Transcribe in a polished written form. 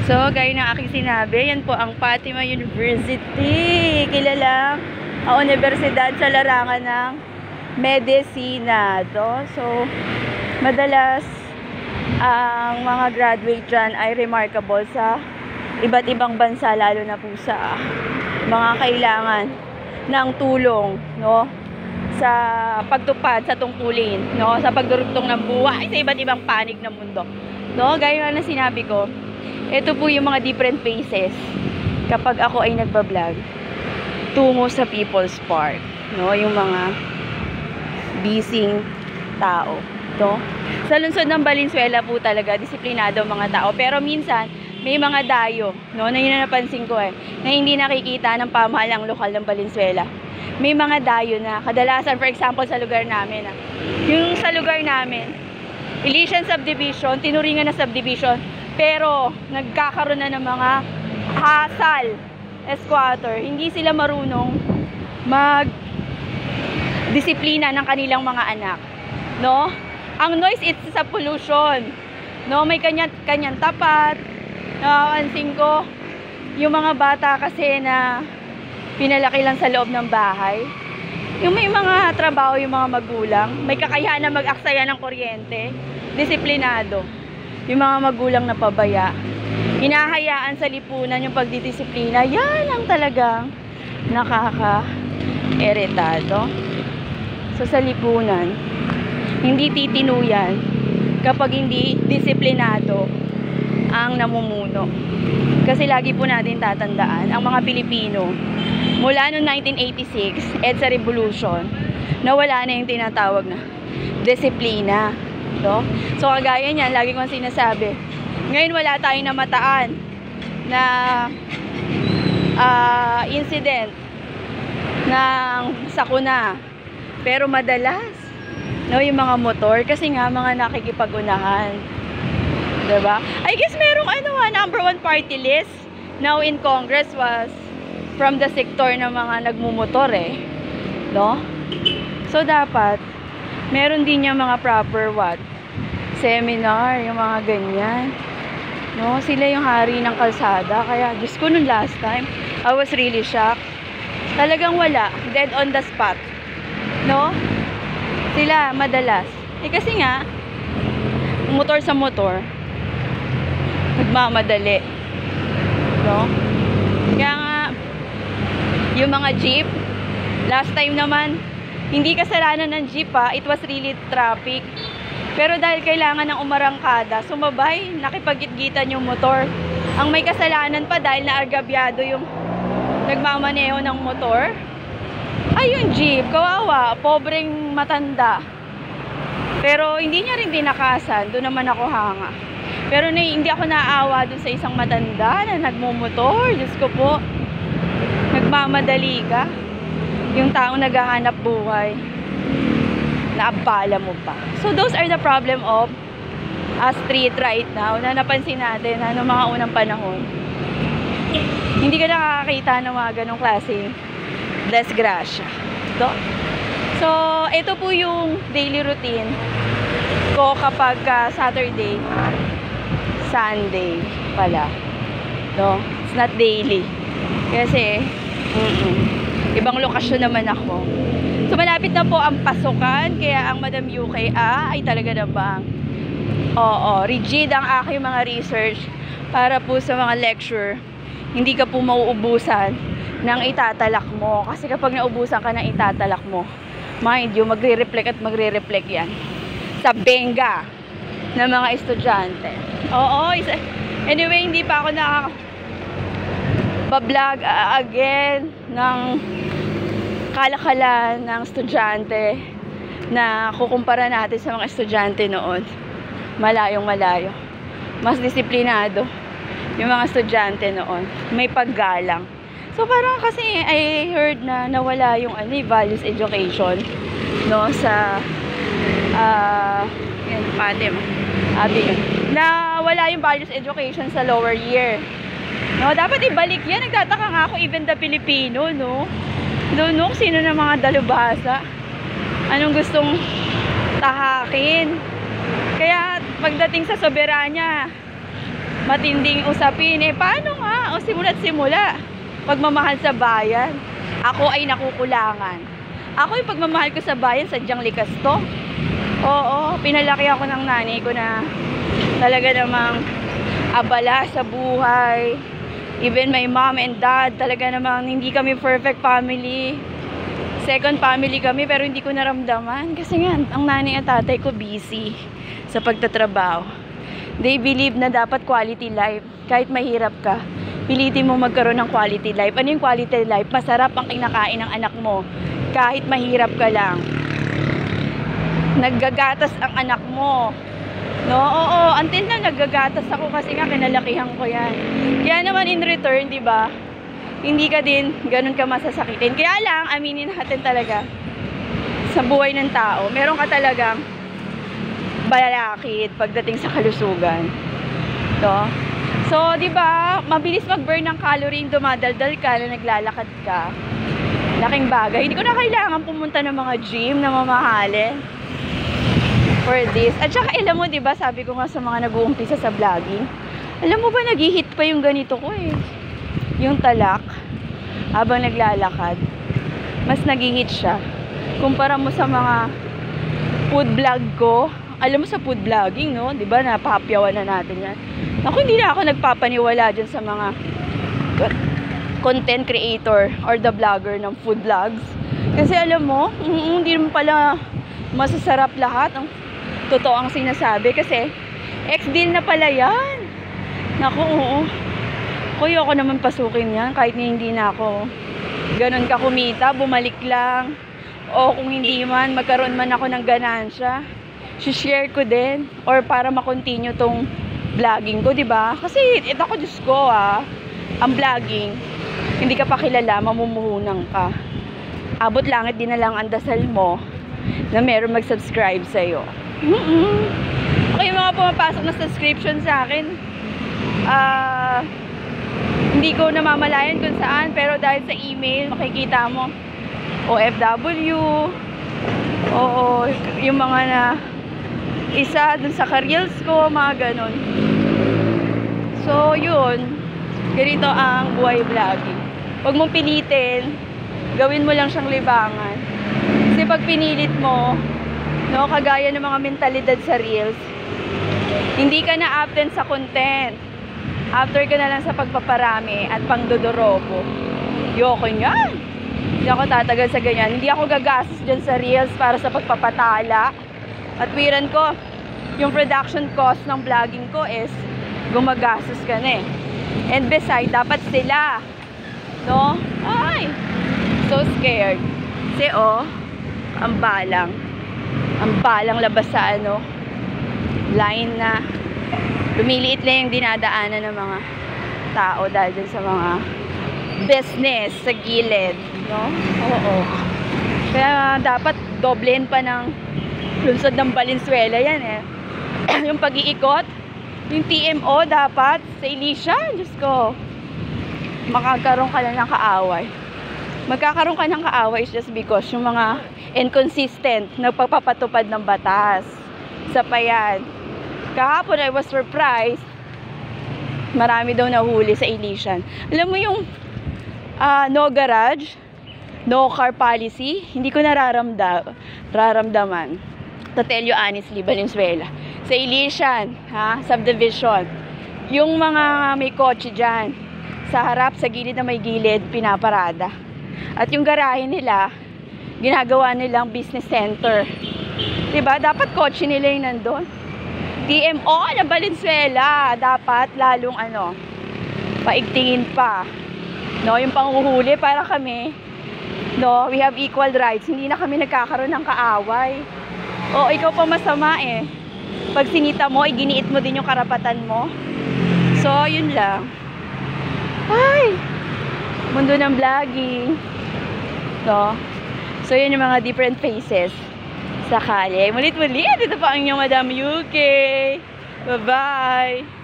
So, gaya ng aking sinabi, yan po ang Fatima University. Kilalang universidad sa larangan ng medisina. So, madalas ang mga graduate dyan ay remarkable sa iba't ibang bansa, lalo na po sa mga kailangan ng tulong, no? Sa pagtupad sa tungkulin, no? Sa pagdurugtong ng buhay sa iba't ibang panig ng mundo. No? Gaya na sinabi ko, ito po yung mga different phases kapag ako ay nagbablog tungo sa People's Park, no? Yung mga busy tao, no? Sa lungsod ng Valenzuela po talaga disiplinado ang mga tao, pero minsan may mga dayo, no? Na yun na napansin ko na hindi nakikita ng pamahalang lokal ng Valenzuela. May mga dayo na kadalasan, for example sa lugar namin, yung sa lugar namin Elysian subdivision, tinuringan na subdivision, pero nagkakaroon na ng mga hasal squatter. Hindi sila marunong mag-disiplina ng kanilang mga anak, no? Ang noise, it's a pollution, no? May kanyang tapat. Napansin ko yung mga bata kasi na pinalaki lang sa loob ng bahay, yung may mga trabaho, yung mga magulang, may kakayahan na mag-aksaya ng kuryente, disiplinado. Yung mga magulang na pabaya, hinahayaan sa lipunan yung pagdidisiplina, yan ang talagang nakaka-eritado. So sa lipunan, hindi titinuyan kapag hindi disiplinado ang namumuno. Kasi lagi po natin tatandaan, ang mga Pilipino, mula noong 1986, EDSA Revolution, nawala na yung tinatawag na disiplina. No? So kagaya niyan, lagi kong sinasabi, ngayon wala tayong namataan na incident ng sakuna. Pero madalas, no, yung mga motor, kasi nga mga nakikipag-unahan. Diba? I guess merong number 1 party list now in Congress was from the sector ng mga nagmumotor no? So dapat meron din yung mga proper seminar, yung mga ganyan, no? Sila yung hari ng kalsada. Kaya Diyos ko, nung last time I was really shocked. Talagang wala, dead on the spot, no? Sila madalas kasi nga motor sa motor nagmamadali, no? Kaya nga yung mga jeep, last time naman hindi kasalanan ng jeep it was really traffic, pero dahil kailangan ng umarangkada, sumabay, nakipagitgitan yung motor. Ang may kasalanan pa dahil naagabyado yung nagmamaneho ng motor ay yung jeep, kawawa, pobreng matanda, pero hindi niya rin tinakasan. Doon naman ako hanga. Pero hindi ako naawa dun sa isang matanda na nagmumotor. Diyos ko po, nagmamadali ka. Yung taong naghahanap buhay, naabala mo pa. So those are the problem of a street right now na napansin natin noong mga unang panahon. Hindi ka nakakakita ng mga ganong klase desgrasya. So ito po yung daily routine ko kapag Saturday, Sunday pala, no? It's not daily kasi ibang lokasyon naman ako. So malapit na po ang pasukan, kaya ang Madam UK ay talaga namang rigid ang aking mga research para po sa mga lecture. Hindi ka po mauubusan ng itatalak mo, kasi kapag naubusan ka ng itatalak mo, mind you, magre-reflect at magre-reflect yan sa benga ng mga estudyante. Anyway, hindi pa ako nakaka-vlog again ng kalakalan ng estudyante na kukumpara natin sa mga estudyante noon. Malayong malayo. Mas disiplinado yung mga estudyante noon. May paggalang. So parang kasi I heard na nawala yung values education, no, sa Fatima. Na wala yung values education sa lower year. No, dapat ibalik yan. Nagtataka nga ako, even the Filipino, no? No, sino na mga dalubhasa? Anong gustong tahakin? Kaya pagdating sa soberanya, matinding usapin. Eh, paano nga? O simula't simula. Pagmamahal sa bayan. Ako ay nakukulangan. Ako yung pagmamahal ko sa bayan, sadyang likas to. Oo, pinalaki ako ng nanay ko na talaga namang abala sa buhay. Even my mom and dad, talaga namang hindi kami perfect family. Second family kami, pero hindi ko naramdaman. Kasi nga, ang nanay at tatay ko busy sa pagtatrabaho. They believe na dapat quality life. Kahit mahirap ka, pilitin mo magkaroon ng quality life. Ano yung quality life? Masarap ang kinakain ng anak mo. Kahit mahirap ka lang. Naggagatas ang anak mo. No, oo, until na naggagatas ako kasi nga kinalakihan ko yan. Kaya naman in return, di ba? Hindi ka din ganun ka masasakitin. Kaya lang, aminin natin talaga sa buhay ng tao, meron ka talagang balakid pagdating sa kalusugan. No? So, di ba, mabilis mag-burn ng calorie, dumadaldal ka na naglalakad ka. Laking bagay. Hindi ko na kailangan pumunta ng mga gym na mamahalin for this. At saka, alam mo, di ba, sabi ko nga sa mga nag-uumpisa sa vlogging, alam mo ba, nag-hit pa yung ganito ko eh. Yung talak, habang naglalakad, mas nag-hit siya. Kumpara mo sa mga food vlog ko, alam mo sa food vlogging, no? Di ba, napapyawan na natin yan. Ako, hindi na ako nagpapaniwala dyan sa mga content creator or the vlogger ng food vlogs. Kasi alam mo, hindi naman pala masasarap lahat. Ang totoo ang sinasabi. Kasi, ex-deal na pala yan. Naku, oo. Kuya ako naman pasukin yan kahit hindi na ako ganun ka kumita, bumalik lang. O kung hindi man, magkaroon man ako ng ganansya, share ko din or para makontinue tong vlogging ko, diba? Kasi ito ko, Diyos ko ang vlogging, hindi ka pa kilala, mamumuhunan ka. Abot langit din na lang ang dasal mo na meron mag-subscribe sa'yo. Okay, mga pumapasok na subscription sa akin, hindi ko namamalayan kung saan, pero dahil sa email, makikita mo, OFW, oo, yung mga na isa dun sa ka-reels ko, mga ganon. So, yun, ganito ang buhay vlogging. Huwag mong pilitin, gawin mo lang siyang libangan. Kasi pag pinilit mo, no, kagaya ng mga mentalidad sa reels, hindi ka na absent sa content. After ka na lang sa pagpaparami at pangdodorobo. Yoko niyan. Hindi ako tatagal sa ganyan. Hindi ako gagastos dyan sa reels para sa pagpapatala. At wiran ko, yung production cost ng vlogging ko is gumagastos ka na eh. And besides, dapat sila. No? Ay! So scared. Kasi ang balang. Ang balang labas sa line na lumiliit lang yung dinadaanan ng mga tao dahil dun sa mga business sa gilid, no? Oo. Kaya dapat doblehin pa ng lungsod ng Valenzuela yan eh. Yung pag-iikot, yung TMO dapat sa Alicia, Diyos ko, makakaroon ka na ng kaaway. Magkakaroon ka ng kaaway just because yung mga inconsistent nagpapatupad ng batas. Sa payan. Kahapon, I was surprised. Marami daw nahuli sa Elysian. Alam mo yung no garage, no car policy, hindi ko nararamdaman. To tell you honestly, Valenzuela. Sa Elysian, subdivision, yung mga may kotse dyan, sa harap, sa gilid na may gilid, pinaparada. At yung garahe nila, ginagawa nilang business center. Diba? Dapat kotse nila yung nandun. TMO na Valenzuela, dapat lalong paigtingin pa. No, yung panghuhuli para kami, no, we have equal rights. Hindi na kami nagkakaroon ng kaaway. O ikaw pa masama eh. Pag sinita mo, iginiit mo din yung karapatan mo. So, yun lang. Ay, mundo ng vlogging. No? So, yun yung mga different faces sa kalye. Mulit-mulit, ito pa ang inyong Madam UK. Bye-bye!